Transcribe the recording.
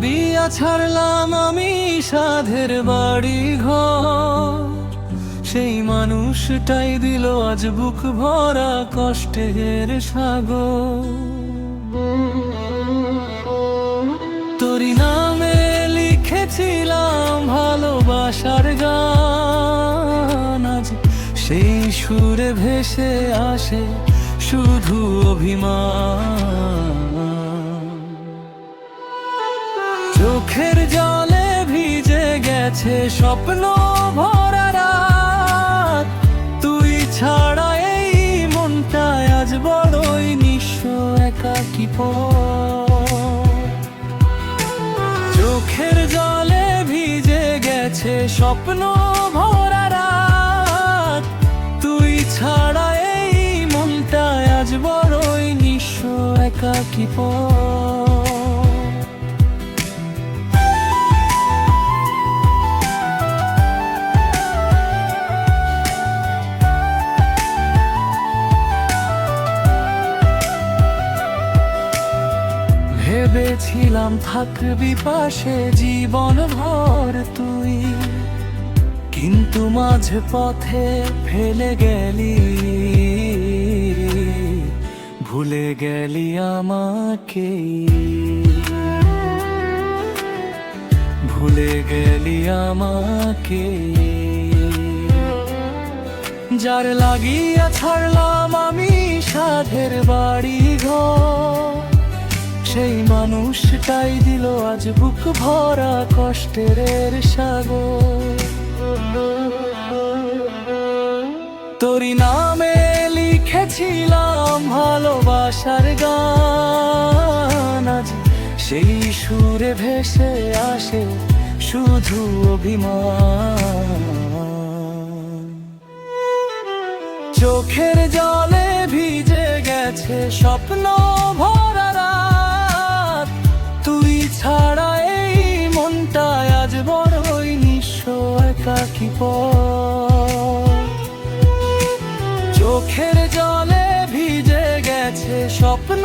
বিয়া ছাড়লাম আমি সাধের বাড়ি ঘর, সেই মানুষটাই দিল আজ বুক ভরা কষ্টের সাগর। তোরি নামে লিখেছিলাম ভালোবাসার গান, আজ সেই সুরে ভেসে আসে শুধু অভিমান। চোখের জলে ভিজে গেছে স্বপ্ন ভরা রাত, তুই ছাড়া এই মনটায় আজ বড়ই নিঃস্ব একাকী চোখের জলে ভিজে গেছে স্বপ্ন ভরা রাত, তুই ছাড়া এই মনটায় আজ বড়ই নিঃস্ব একাকী ভেবেছিলাম থাকবি পাশে জীবন ভর তুই, কিন্তু মাঝে পথে ফেলে গেলি, ভুলে গেলি আমাকে, ভুলে গেলি আমাকে। যার লাগিয়া ছাড়লাম আমি সাধের বাড়ি ঘর, সেই মানুষটাই দিল আজ বুক ভরা কষ্টের সাগর। তোরি নামে লিখেছিলাম ভালোবাসার গান, আজ সেই সুরে ভেসে আসে শুধু অভিমান। চোখের জলে ভিজে গেছে স্বপ্ন ভরা রাত, তুই ছাড়া এই মনটায় আজ বড়ই নিঃস্ব একাকী চোখের জলে ভিজে গেছে স্বপ্ন